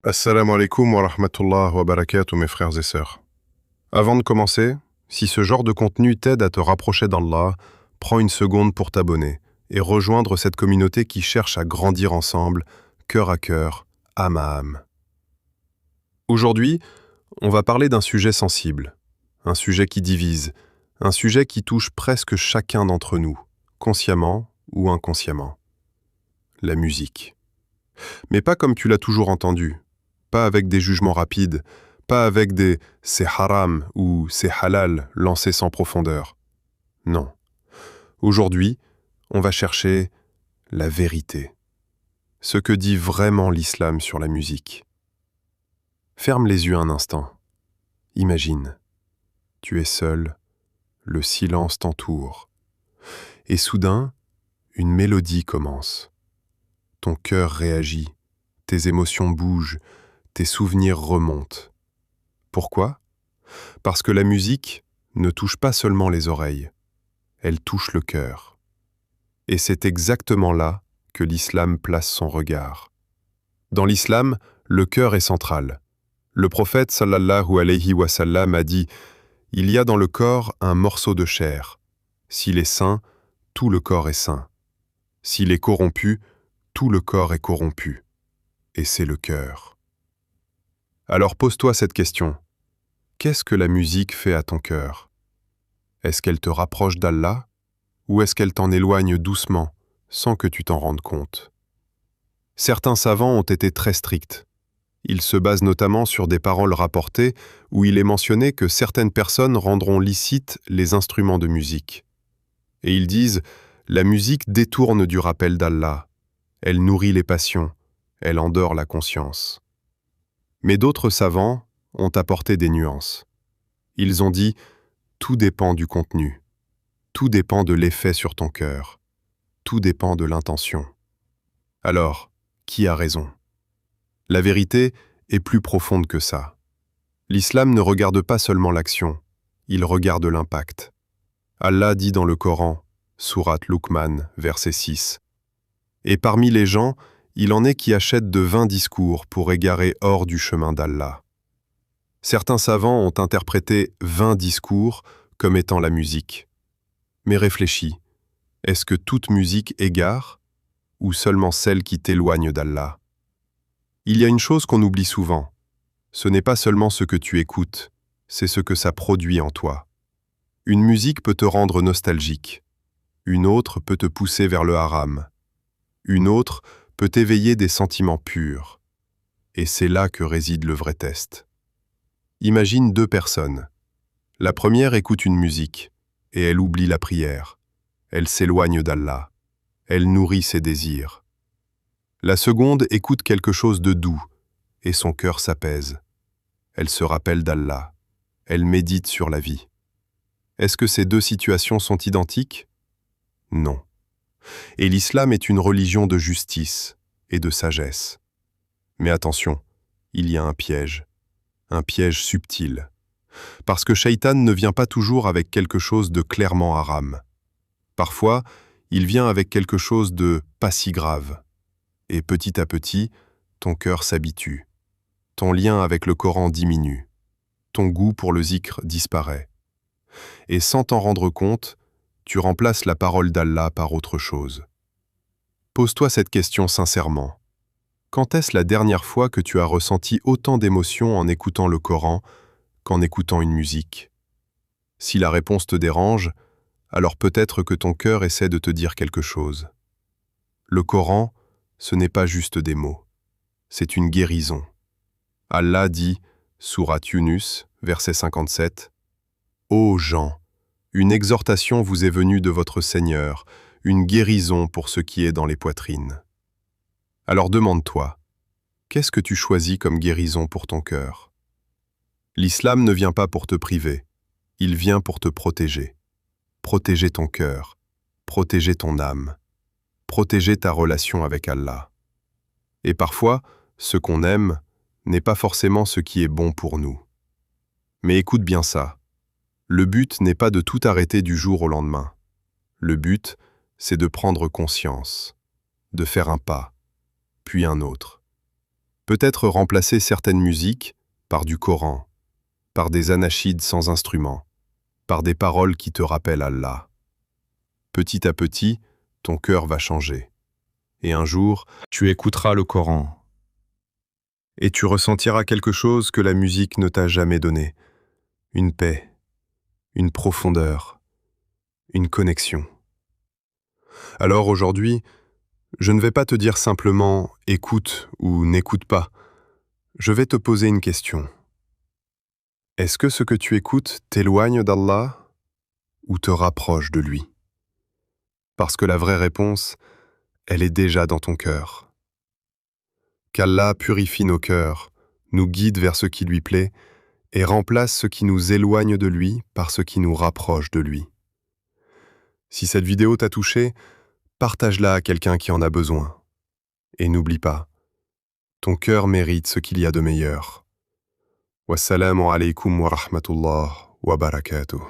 Assalamu alaikum wa rahmatullah wa barakatuh, mes frères et sœurs. Avant de commencer, si ce genre de contenu t'aide à te rapprocher d'Allah, prends une seconde pour t'abonner et rejoindre cette communauté qui cherche à grandir ensemble, cœur à cœur, âme à âme. Aujourd'hui, on va parler d'un sujet sensible, un sujet qui divise, un sujet qui touche presque chacun d'entre nous, consciemment ou inconsciemment. La musique. Mais pas comme tu l'as toujours entendu, pas avec des jugements rapides, pas avec des «c'est haram» ou «c'est halal» lancés sans profondeur. Non. Aujourd'hui, on va chercher la vérité. Ce que dit vraiment l'islam sur la musique. Ferme les yeux un instant. Imagine. Tu es seul, le silence t'entoure. Et soudain, une mélodie commence. Ton cœur réagit, tes émotions bougent, tes souvenirs remontent. Pourquoi ? Parce que la musique ne touche pas seulement les oreilles, elle touche le cœur. Et c'est exactement là que l'islam place son regard. Dans l'islam, le cœur est central. Le prophète sallallahu alayhi wa sallam a dit « Il y a dans le corps un morceau de chair. S'il est sain, tout le corps est sain. S'il est corrompu, tout le corps est corrompu. Et c'est le cœur. » Alors pose-toi cette question. Qu'est-ce que la musique fait à ton cœur ? Est-ce qu'elle te rapproche d'Allah ou est-ce qu'elle t'en éloigne doucement, sans que tu t'en rendes compte ? Certains savants ont été très stricts. Ils se basent notamment sur des paroles rapportées où il est mentionné que certaines personnes rendront licites les instruments de musique. Et ils disent « La musique détourne du rappel d'Allah. Elle nourrit les passions. Elle endort la conscience. » Mais d'autres savants ont apporté des nuances. Ils ont dit « Tout dépend du contenu. Tout dépend de l'effet sur ton cœur. Tout dépend de l'intention. » Alors, qui a raison ? La vérité est plus profonde que ça. L'islam ne regarde pas seulement l'action, il regarde l'impact. Allah dit dans le Coran, sourate Luqman, verset 6, « Et parmi les gens, il en est qui achètent de vains discours pour égarer hors du chemin d'Allah. » Certains savants ont interprété vains discours comme étant la musique. Mais réfléchis, est-ce que toute musique égare ou seulement celle qui t'éloigne d'Allah ? Il y a une chose qu'on oublie souvent. Ce n'est pas seulement ce que tu écoutes, c'est ce que ça produit en toi. Une musique peut te rendre nostalgique. Une autre peut te pousser vers le haram. Une autre peut éveiller des sentiments purs. Et c'est là que réside le vrai test. Imagine deux personnes. La première écoute une musique, et elle oublie la prière. Elle s'éloigne d'Allah. Elle nourrit ses désirs. La seconde écoute quelque chose de doux, et son cœur s'apaise. Elle se rappelle d'Allah. Elle médite sur la vie. Est-ce que ces deux situations sont identiques ? Non. Et l'islam est une religion de justice et de sagesse. Mais attention, il y a un piège subtil. Parce que Shaitan ne vient pas toujours avec quelque chose de clairement haram. Parfois, il vient avec quelque chose de pas si grave. Et petit à petit, ton cœur s'habitue. Ton lien avec le Coran diminue. Ton goût pour le zikr disparaît. Et sans t'en rendre compte, tu remplaces la parole d'Allah par autre chose. Pose-toi cette question sincèrement. Quand est-ce la dernière fois que tu as ressenti autant d'émotions en écoutant le Coran qu'en écoutant une musique ? Si la réponse te dérange, alors peut-être que ton cœur essaie de te dire quelque chose. Le Coran, ce n'est pas juste des mots. C'est une guérison. Allah dit, sourate Yunus, verset 57, « Ô gens, une exhortation vous est venue de votre Seigneur, une guérison pour ce qui est dans les poitrines. » Alors demande-toi, qu'est-ce que tu choisis comme guérison pour ton cœur ? L'islam ne vient pas pour te priver, il vient pour te protéger. Protéger ton cœur, protéger ton âme, protéger ta relation avec Allah. Et parfois, ce qu'on aime n'est pas forcément ce qui est bon pour nous. Mais écoute bien ça. Le but n'est pas de tout arrêter du jour au lendemain. Le but, c'est de prendre conscience, de faire un pas, puis un autre. Peut-être remplacer certaines musiques par du Coran, par des anachides sans instrument, par des paroles qui te rappellent Allah. Petit à petit, ton cœur va changer. Et un jour, tu écouteras le Coran. Et tu ressentiras quelque chose que la musique ne t'a jamais donné. Une paix, une profondeur, une connexion. Alors aujourd'hui, je ne vais pas te dire simplement « écoute » ou « n'écoute pas ». Je vais te poser une question. Est-ce que ce que tu écoutes t'éloigne d'Allah ou te rapproche de lui? Parce que la vraie réponse, elle est déjà dans ton cœur. Qu'Allah purifie nos cœurs, nous guide vers ce qui lui plaît et remplace ce qui nous éloigne de lui par ce qui nous rapproche de lui. Si cette vidéo t'a touché, partage-la à quelqu'un qui en a besoin. Et n'oublie pas, ton cœur mérite ce qu'il y a de meilleur. Wassalamu alaikum wa rahmatullah wa barakatuh.